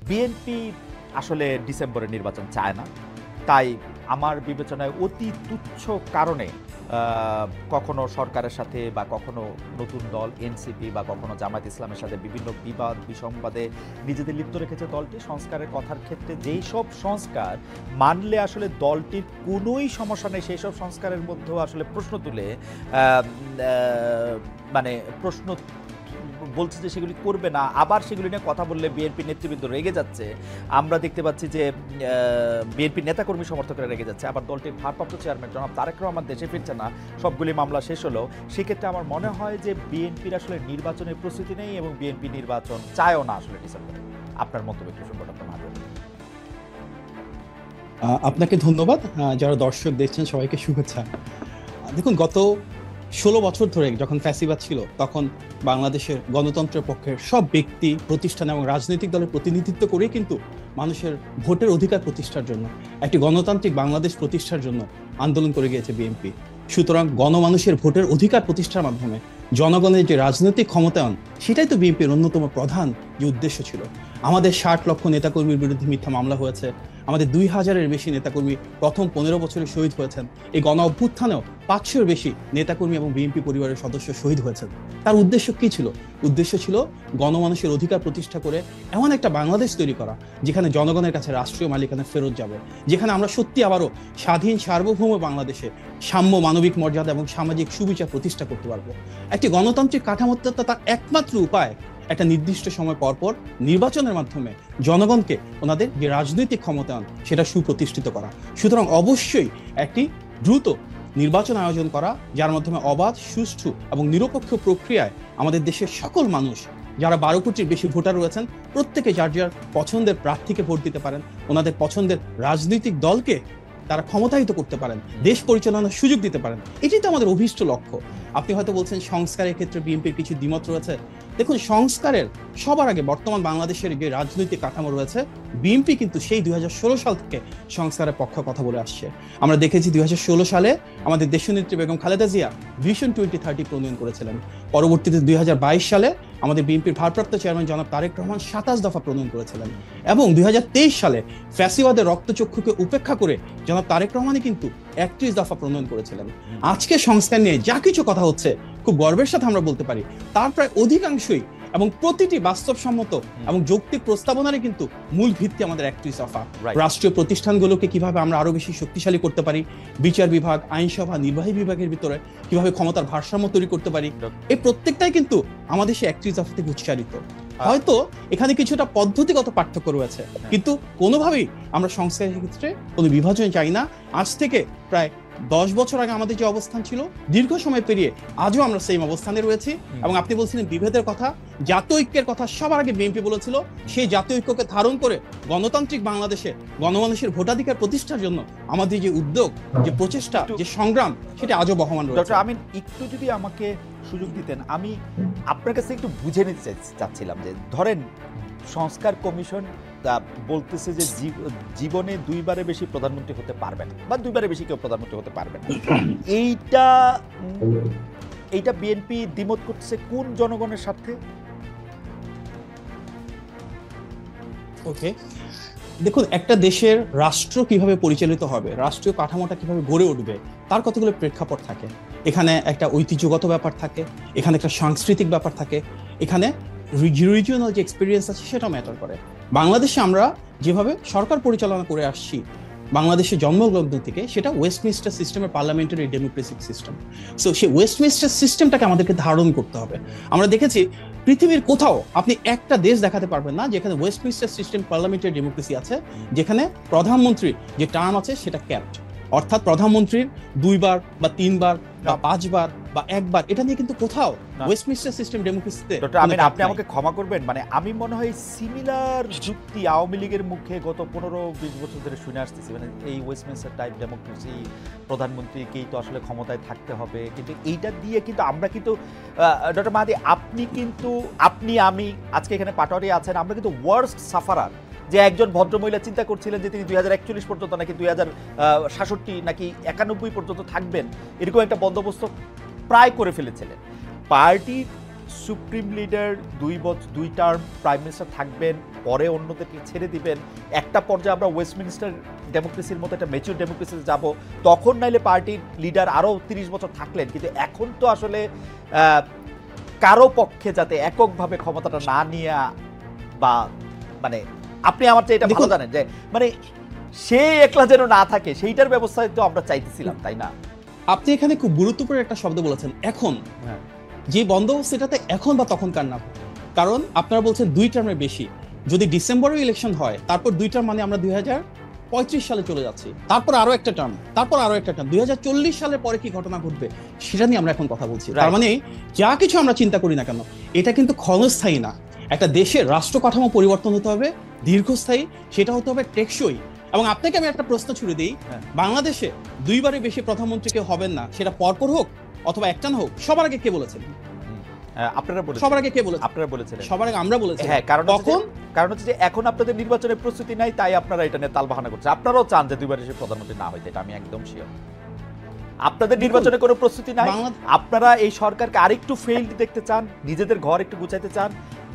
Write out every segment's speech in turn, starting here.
BNP আসলে ডিসেম্বরে নির্বাচন চায় না, তাই আমার বিবেচনায় অতি তুচ্ছ কারণে কখনো সরকারের সাথে বা কখনো নতুন দল এনসিপি বা কখনো জামায়াত ইসলামের সাথে বিভিন্ন বিবাদ বিসংবাদে নিজেদের লিপ্ত রেখেছে দলটি। সংস্কারের কথার ক্ষেত্রে যেই সব সংস্কার মানলে আসলে দলটির কোনোই সমস্যা নেই, সেই সব সংস্কারের মধ্যেও আসলে প্রশ্ন তুলে মানে প্রশ্ন বলছে যে সেগুলি করবে না, আবার সেগুলি নিয়ে কথা বললে বিএনপি নেতৃবৃন্দ রেগে যাচ্ছে। আমরা দেখতে পাচ্ছি যে বিএনপি নেতাকর্মী সমর্থকরা রেগে যাচ্ছে, আবার দলটির ভারপ্রাপ্ত চেয়ারম্যান জনাব তারেক রহমান দেশে ফিরছে না, সবগুলি মামলা শেষ হলো। সেক্ষেত্রে আমার মনে হয় যে বিএনপির আসলে নির্বাচনের প্রস্তুতি নেই এবং বিএনপি নির্বাচন চায়ও না আসলে ডিসেম্বরে। আপনার মন্তব্য কি শুনবো ডক্টর মাহবুব? আপনাকে ধন্যবাদ। যারা দর্শক দেখছেন সবাইকে শুভেচ্ছা। দেখুন, গত 16 বছর ধরে যখন ফ্যাসিবাদ ছিল তখন বাংলাদেশের গণতন্ত্রের পক্ষের সব ব্যক্তি প্রতিষ্ঠান এবং রাজনৈতিক দলের প্রতিনিধিত্ব করে কিন্তু মানুষের ভোটের অধিকার প্রতিষ্ঠার জন্য, একটি গণতান্ত্রিক বাংলাদেশ প্রতিষ্ঠার জন্য আন্দোলন করে গিয়েছে বিএনপি। সুতরাং গণমানুষের ভোটের অধিকার প্রতিষ্ঠার মাধ্যমে জনগণের যে রাজনৈতিক ক্ষমতায়ন, সেটাই তো বিএনপির অন্যতম প্রধান যে উদ্দেশ্য ছিল। আমাদের 60 লক্ষ নেতাকর্মীর বিরুদ্ধে মিথ্যা মামলা হয়েছে, আমাদের 2000-এর বেশি নেতাকর্মী প্রথম 15 বছরে শহীদ হয়েছেন। এই গণ অভ্যুত্থানেও 500-এর বেশি নেতাকর্মী এবং বিএনপি পরিবারের সদস্য শহীদ হয়েছেন। তার উদ্দেশ্য কি ছিল? উদ্দেশ্য ছিল গণমানুষের অধিকার প্রতিষ্ঠা করে এমন একটা বাংলাদেশ তৈরি করা যেখানে জনগণের কাছে রাষ্ট্রীয় মালিকানা ফেরত যাবে, যেখানে আমরা সত্যি আবারও স্বাধীন সার্বভৌম বাংলাদেশে সাম্য, মানবিক মর্যাদা এবং সামাজিক সুবিচার প্রতিষ্ঠা করতে পারবো। একটি গণতান্ত্রিক কাঠামোতে তার একমাত্র উপায় একটা নির্দিষ্ট সময় পরপর নির্বাচনের মাধ্যমে জনগণকে ওনাদের যে রাজনৈতিক ক্ষমতায়ন সেটা সুপ্রতিষ্ঠিত করা। সুতরাং অবশ্যই একটি দ্রুত নির্বাচন আয়োজন করা, যার মাধ্যমে অবাধ, সুষ্ঠু এবং নিরপেক্ষ প্রক্রিয়ায় আমাদের দেশের সকল মানুষ, যারা 12 কোটির বেশি ভোটার রয়েছেন, প্রত্যেকে যার যার পছন্দের প্রার্থীকে ভোট দিতে পারেন, ওনাদের পছন্দের রাজনৈতিক দলকে তারা ক্ষমতায়িত করতে পারেন, দেশ পরিচালনার সুযোগ দিতে পারেন। এটাই তো আমাদের অভীষ্ট লক্ষ্য। আপনি হয়তো বলছেন সংস্কারের ক্ষেত্রে বিএনপির কিছু দ্বিমত রয়েছে। দেখুন, সংস্কারের সবার আগে বর্তমান বাংলাদেশের যে রাজনৈতিক কাঠামো রয়েছে, বিএনপি কিন্তু সেই 2016 সাল থেকে সংস্কারের পক্ষে কথা বলে আসছে। আমরা দেখেছি 2016 সালে আমাদের দেশনেত্রী বেগম খালেদা জিয়া ভিশন 2030 প্রণয়ন করেছিলেন। পরবর্তীতে 2022 সালে আমাদের বিএনপির ভারপ্রাপ্ত চেয়ারম্যান জনাব তারেক রহমান 27 দফা প্রণয়ন করেছিলেন, এবং 2023 সালে ফ্যাসিবাদের রক্তচক্ষুকে উপেক্ষা করে জনাব তারেক রহমানই কিন্তু 31 দফা প্রণয়ন করেছিলেন। আজকে সংস্কার নিয়ে যা কিছু কথা হচ্ছে, খুব গর্বের সাথে আমরা বলতে পারি তার প্রায় অধিকাংশই এবং প্রতিটি বাস্তবসম্মত এবং যৌক্তিক প্রস্তাবনারই কিন্তু মূল ভিত্তি আমাদের 31 দফা। রাষ্ট্রীয় প্রতিষ্ঠানগুলোকে কিভাবে আমরা আরো বেশি শক্তিশালী করতে পারি, বিচার বিভাগ, আইনসভা, নির্বাহী বিভাগের ভিতরে কিভাবে ক্ষমতার ভারসাম্য তৈরি করতে পারি, এই প্রত্যেকটাই কিন্তু আমাদের সেই 31 দফা থেকে উচ্চারিত। হয়তো এখানে কিছুটা পদ্ধতিগত পার্থক্য রয়েছে, কিন্তু কোনোভাবেই আমরা সংস্কারের ক্ষেত্রে কোনো বিভাজন চাই না। আজ থেকে প্রায় 10 বছর আগে আমাদের যে অবস্থান ছিল, দীর্ঘ সময় পেরিয়ে আজও আমরা সেই অবস্থানে রয়েছি। এবং আপনি বলছিলেন বিভেদের কথা, জাতীয় ঐক্যের কথা সবার আগে বিএনপি বলেছিল। সেই জাতীয় ঐক্যকে ধারণ করে গণতান্ত্রিক বাংলাদেশে গণমানুষের ভোটাধিকার প্রতিষ্ঠার জন্য আমাদের যে উদ্যোগ, যে প্রচেষ্টা, যে সংগ্রাম, সেটা আজও বহমান রয়েছে। ডক্টর আমিন, একটু যদি আমাকে সুযোগ দিতেন, আমি আপনার কাছে একটু বুঝে নিতে চাচ্ছিলাম যে ধরেন সংস্কার কমিশন বলতেছে যে জীবনে 2বারের বেশি প্রধানমন্ত্রী হতে পারবেন বা 2বারের বেশি কেউ প্রধানমন্ত্রী হতে পারবেন। এইটা বিএনপি দ্বিমত করতেছে কোন জনগণের স্বার্থে? ওকে, দেখুন, একটা দেশের রাষ্ট্র কিভাবে পরিচালিত হবে, রাষ্ট্রীয় কাঠামোটা কিভাবে গড়ে উঠবে, তার কতগুলো প্রেক্ষাপট থাকে। এখানে একটা ঐতিহ্যগত ব্যাপার থাকে, এখানে একটা সাংস্কৃতিক ব্যাপার থাকে, এখানে রিজিওনাল যে এক্সপিরিয়েন্স আছে সেটা ম্যাটার করে। বাংলাদেশে আমরা যেভাবে সরকার পরিচালনা করে আসছি বাংলাদেশের জন্মলগ্ন থেকে, সেটা ওয়েস্টমিনস্টার সিস্টেমের পার্লামেন্টারি ডেমোক্রেসিক সিস্টেম। সো সেই ওয়েস্টমিনস্টার সিস্টেমটাকে আমাদেরকে ধারণ করতে হবে। আমরা দেখেছি পৃথিবীর কোথাও আপনি একটা দেশ দেখাতে পারবেন না যেখানে ওয়েস্টমিনস্টার সিস্টেম পার্লামেন্টারি ডেমোক্রেসি আছে, যেখানে প্রধানমন্ত্রী যে টার্ম আছে সেটা ক্যাপড, অর্থাৎ প্রধানমন্ত্রীর 2বার বা 3বার বা 5বার বা 1বার, এটা নিয়ে কিন্তু কোথাও ওয়েস্টমিনস্টার সিস্টেম ডেমোক্রেসিতে। ডক্টর আমিন, আপনি আমাকে ক্ষমা করবেন, মানে আমি মনে হয় সিমিলার যুক্তি আওয়ামী লীগের মুখে গত 15-20 বছর ধরে শুনে আসতেছি, মানে এই ওয়েস্টমিনস্টার টাইপ ডেমোক্রেসি, প্রধানমন্ত্রীকেই তো আসলে ক্ষমতায় থাকতে হবে। কিন্তু এইটা দিয়ে কিন্তু আমরা কিন্তু ডক্টর মাহাদি, আপনি আমি আজকে এখানে পাটোয়ারি আছেন, আমরা কিন্তু ওয়ার্স্ট সাফারার। যে একজন ভদ্রমহিলা চিন্তা করছিলেন যে তিনি 2041 পর্যন্ত নাকি 2066 নাকি 91 পর্যন্ত থাকবেন, এরকম একটা বন্দোবস্ত প্রায় করে ফেলেছিলেন। Party supreme leader 2 term prime minister থাকবেন, পরে অন্যদেরকে ছেড়ে দিবেন, একটা পর্যায়ে আমরা ওয়েস্টমিনিস্টার ডেমোক্রেসির মতো একটা ম্যাচিউর ডেমোক্রেসিতে যাব, তখন নাইলে পার্টির লিডার আরও 30 বছর থাকলেন। কিন্তু এখন তো আসলে কারো পক্ষে যাতে এককভাবে ক্ষমতাটা না নিয়ে, বা মানে আপনি আমার চেয়ে এটা ভালো জানেন যে মানে সে একলা যেন না থাকে, সেইটার ব্যবস্থায় তো আমরা চাইতেছিলাম, তাই না? আপনি এখানে খুব গুরুত্বপূর্ণ একটা শব্দ বলেছেন, এখন। যে বন্দোবস্ত, এটাতে এখন বা তখনকার না, কারণ আপনারা বলছেন 2 টার্মের বেশি। যদি ডিসেম্বরে ইলেকশন হয়, তারপর 2 টার্ম মানে আমরা 2035 সালে চলে যাচ্ছি, তারপর আরো একটা টার্ম, তারপর আরো একটা টার্ম, 2040 সালের পরে কি ঘটনা ঘটবে সেটা নিয়ে আমরা এখন কথা বলছি। তার মানে যা কিছু আমরা চিন্তা করি না কেন, এটা কিন্তু ক্ষণস্থায়ী না। একটা দেশের রাষ্ট্র কাঠামো পরিবর্তন হতে হবে দীর্ঘস্থায়ী, সেটা হতে হবে টেকসই। এবং আপনাকে আমি একটা প্রশ্ন ছুড়ে দিই, বাংলাদেশে 2বারের বেশি প্রধানমন্ত্রী কেউ হবেন না, সেটা পরপর হোক অথবা একটা হোক, সবার আগে কে বলেছেন? আপনারা বলেছেন। সবার আগে কে বলেছেন? আপনারা বলেছিলেন। সবার আগে আমরা বলেছি। হ্যাঁ, কারণ হচ্ছে যে এখন আপনাদের নির্বাচনের প্রস্তুতি নাই, তাই আপনারা এটা নিয়ে তালবাহানা করছেন। আপনারাও চান যে 2বার এসে প্রধানমন্ত্রী না হইতে, এটা আমি একদম শিওর। আপনাদের নির্বাচনের কোনো প্রস্তুতি নাই, আপনারা এই সরকারকে আরেকটু ফেইল্ড দেখতে চান, নিজেদের ঘর একটু গুছাইতে চান,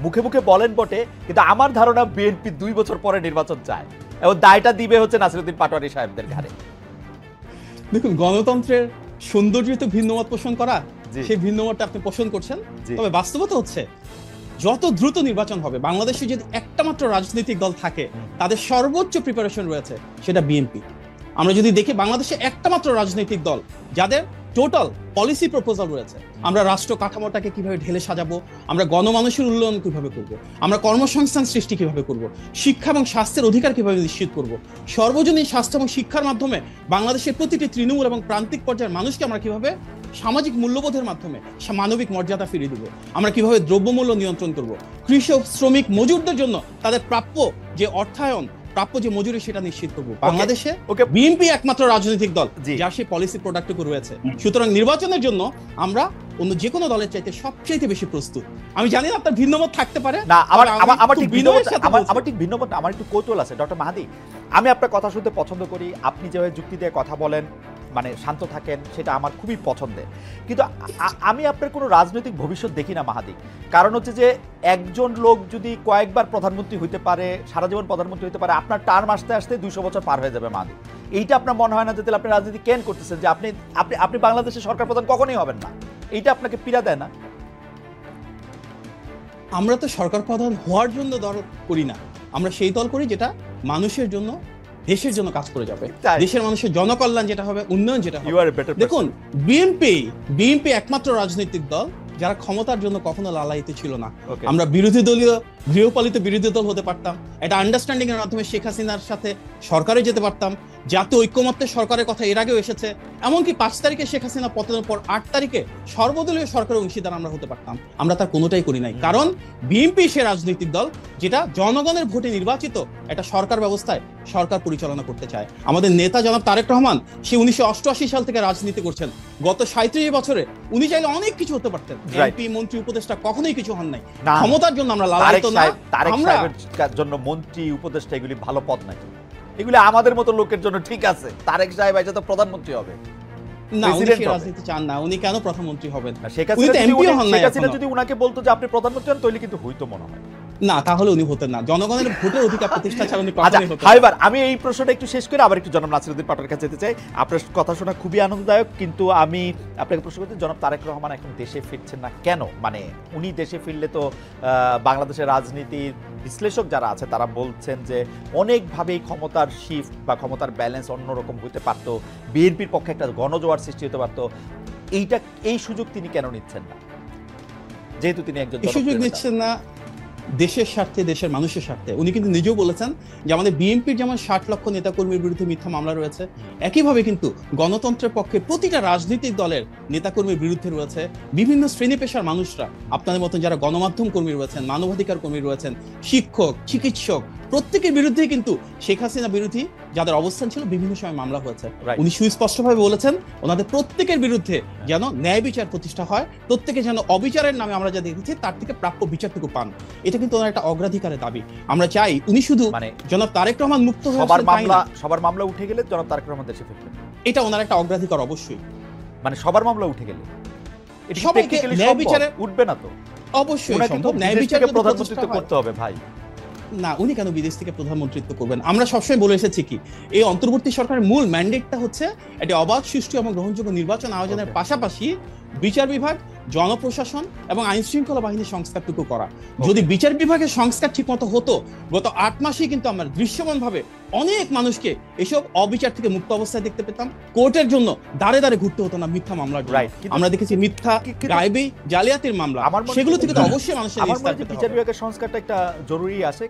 মুখে মুখে বলেন বটে, কিন্তু আমার ধারণা বিএনপি 2 বছর পরে নির্বাচন চায়, এবং দায়টা দিবে হচ্ছে নাসিরউদ্দিন পাটোয়ারি সাহেবদের ঘাড়ে। দেখুন, গণতন্ত্রের সৌন্দর্য তো ভিন্নমত পোষণ করা, সেই ভিন্নমতটা আপনি পোষণ করছেন, তবে বাস্তবতা হচ্ছে যত দ্রুত নির্বাচন হবে, বাংলাদেশে যদি একটা মাত্র রাজনৈতিক দল থাকে তাদের সর্বোচ্চ প্রিপারেশন রয়েছে, সেটা বিএনপি। আমরা যদি দেখি বাংলাদেশে একটা মাত্র রাজনৈতিক দল যাদের টোটাল পলিসি প্রপোজাল রয়েছে, আমরা রাষ্ট্র কাঠামোটাকে কিভাবে ঢেলে সাজাবো, আমরা গণমানুষের উন্নয়ন কিভাবে করব, আমরা কর্মসংস্থান সৃষ্টি কিভাবে করব, শিক্ষা এবং স্বাস্থ্যের অধিকার কিভাবে নিশ্চিত করব, সর্বজনীন স্বাস্থ্য এবং শিক্ষার মাধ্যমে বাংলাদেশের প্রতিটি তৃণমূল এবং প্রান্তিক পর্যায়ের মানুষকে আমরা কিভাবে সামাজিক মূল্যবোধের মাধ্যমে মানবিক মর্যাদা ফিরিয়ে দিব, আমরা কিভাবে দ্রব্যমূল্য নিয়ন্ত্রণ করব, কৃষক শ্রমিক মজুরদের জন্য তাদের প্রাপ্য যে অর্থায়ন, প্রাপ্য যে মজুরি, সেটা নিশ্চিত করবো। বাংলাদেশে বিএনপি একমাত্র রাজনৈতিক দল যার সেই পলিসি প্রোডাক্টটুকু রয়েছে। সুতরাং নির্বাচনের জন্য আমরা অন্য যে কোনো দলের চাইতে সবচেয়ে বেশি প্রস্তুত। আমি জানি না আপনার ভিন্নমত থাকতে পারে না, আমার ঠিক ভিন্নমত, আমার একটু কৌতূহল আছে। ডক্টর মাহাদি, আমি আপনার কথা শুনতে পছন্দ করি, আপনি যেভাবে যুক্তি দিয়ে কথা বলেন, মানে শান্ত থাকেন, সেটা আমার খুবই পছন্দের। কিন্তু আমি আপনার কোনো রাজনৈতিক ভবিষ্যৎ দেখি না মাহাদি। কারণ হচ্ছে যে একজন লোক যদি কয়েকবার প্রধানমন্ত্রী হইতে পারে, সারা জীবন প্রধানমন্ত্রী হইতে পারে, আপনার টার্ম আসতে আসতে 200 বছর পার হয়ে যাবে মাহাদি। এইটা আপনার মনে হয় না যে তাহলে আপনি রাজনীতি কেন করতেছেন, যে আপনি আপনি আপনি বাংলাদেশের সরকার প্রধান কখনোই হবেন না? এইটা আপনাকে পীড়া দেয় না? আমরা তো সরকার প্রধান হওয়ার জন্য দল করি না, আমরা সেই দল করি যেটা মানুষের জন্য, দেশের জন্য কাজ করে যাবে, দেশের মানুষের জনকল্যাণ যেটা হবে, উন্নয়ন যেটা হবে। দেখুন, বিএনপি একমাত্র রাজনৈতিক দল যারা ক্ষমতার জন্য কখনো লালায়িত ছিল না। আমরা বিরোধী দলীয় গৃহপালিত বিরোধী দল হতে পারতাম, এটা আন্ডারস্ট্যান্ডিং এর মাধ্যমে শেখ হাসিনার সাথে সরকারে যেতে পারতাম, জাতীয় ঐক্যমত্যের সরকারের কথা এর আগেও এসেছে। এমনকি 5 তারিখে শেখ হাসিনা পতনের পর 8 তারিখে সর্বদলীয় সরকারের অংশীদার আমরা হতে পারতাম। আমরা তার কোনোটাই করি নাই, কারণ বিএনপি সে রাজনৈতিক দল যেটা জনগণের ভোটে নির্বাচিত একটা সরকার ব্যবস্থায় সরকার পরিচালনা করতে চায়। আমাদের নেতা জনাব তারেক রহমান, সে 1988 সাল থেকে রাজনীতি করছেন, গত 37 বছরে উনি চাইলে অনেক কিছু হতে পারতেন। এমপি, মন্ত্রী, উপদেষ্টা কখনোই কিছু হন নাই। ক্ষমতার জন্য আমরা লালায়িত না। তারেক সাহেবের জন্য মন্ত্রী, উপদেষ্টা এগুলি ভালো পদ নাকি? এগুলি আমাদের মতো লোকের জন্য ঠিক আছে। তারেক সাহেব এসে তো প্রধানমন্ত্রী হবে না, উনি রাজনীতি চান না। উনি কেন প্রধানমন্ত্রী হবেন? শেখ হাসিনা যদি উনাকে বলতো যে আপনি প্রধানমন্ত্রী হন, তাহলে কিন্তু হইতো মনে হয় না, তাহলে উনি হতেন না। জনগণের ভোটের অধিকার প্রতিষ্ঠা ছাড়া উনি কখনোই হতেন না। এবার আমি এই প্রশ্নটা একটু শেষ করে আবার একটু জনাব নাসিরউদ্দিন পাটোয়ারির কাছে যেতে চাই। আপনার কথা শোনা খুবই আনন্দদায়ক, কিন্তু আমি আপনাকে প্রশ্ন করতে, জনাব তারেক রহমান এখন দেশে ফিরছেন না কেন? মানে উনি দেশে ফিরলে তো বাংলাদেশের রাজনীতির বিশ্লেষক যারা আছে তারা বলছেন যে অনেকভাবেই ক্ষমতার শিফট বা ক্ষমতার ব্যালেন্স অন্যরকম হতে পারত, বিএনপির পক্ষে একটা গণজোয়ার সৃষ্টি হতে পারত। এই সুযোগ তিনি কেন নিচ্ছেন না, যেহেতু তিনি একজন সুযোগ নিচ্ছেন না দেশের স্বার্থে, দেশের মানুষের স্বার্থে? উনি কিন্তু নিজেও বলেছেন যে আমাদের বিএনপির যেমন 60 লক্ষ নেতাকর্মীর বিরুদ্ধে মিথ্যা মামলা রয়েছে, একইভাবে কিন্তু গণতন্ত্রের পক্ষে প্রতিটা রাজনৈতিক দলের নেতাকর্মীর বিরুদ্ধে রয়েছে বিভিন্ন শ্রেণী পেশার মানুষরা, আপনাদের মতন যারা গণমাধ্যম কর্মী রয়েছেন, মানবাধিকার কর্মী রয়েছেন, শিক্ষক, চিকিৎসক, প্রত্যেকের বিরুদ্ধে কিন্তু শেখ হাসিনা বিরোধী যাদের অবস্থান ছিল বিভিন্ন সময় মামলা হয়েছে। উনি সুস্পষ্টভাবে বলেছেন ওনাদের প্রত্যেকের বিরুদ্ধে যেন ন্যায় বিচার প্রতিষ্ঠা হয়, প্রত্যেকে যেন অবিচারের নামে আমরা যা দেখেছি তার থেকে প্রাপ্য বিচারটুকু পান। এটা কিন্তু ওনার একটা অগ্রাধিকারের দাবি। আমরা চাই উনি শুধু মানে জনাব তারেক রহমান মুক্ত হয়ে সবার মামলা উঠে গেলে জনাব তারেক রহমান দেশে ফিরবেন, এটা ওনার একটা অগ্রাধিকার অবশ্যই। মানে সবার মামলা উঠে গেলে ন্যায় বিচারে উঠবে না তো? অবশ্যই ওনাকে তো সম্ভব। ন্যায় বিদেশ বিচার থেকে যদি প্রধানমন্ত্রিত্ব প্রতিষ্ঠা হয়- করতে হবে ভাই। না, উনি কেন বিদেশ থেকে প্রধানমন্ত্রিত্ব করবেন? আমরা সবসময় বলে এসেছি কি, এই অন্তর্বর্তী সরকারের মূল ম্যান্ডেটটা হচ্ছে একটি অবাধ, সুষ্ঠু এবং গ্রহণযোগ্য নির্বাচন আয়োজনের Okay. পাশাপাশি বিচার বিভাগ, জনপ্রশাসন এবং আইন শৃঙ্খলা বাহিনীর সংস্কারটুকু করা। যদি বিচার বিভাগের সংস্কার ঠিকমতো হতো, গত 8 মাসেই কিন্তু আমরা দৃশ্যমানভাবে অনেক মানুষকে এসব অবিচার থেকে মুক্ত অবস্থায় দেখতে পেতাম। কোর্টের জন্য দাঁড়ে দাঁড়ে ঘুরতে হতো না মিথ্যা মামলার জন্য। Right. কিন্তু- আমরা দেখেছি মিথ্যা, কিন্তু- গায়েবী, জালিয়াতির মামলা, আমার মনে হয়- সেগুলো থেকে তো অবশ্যই মানুষের আমার মনে নিস্তার হয় যে পেতে বিচার হবে। বিভাগের সংস্কারটা একটা জরুরি আছে।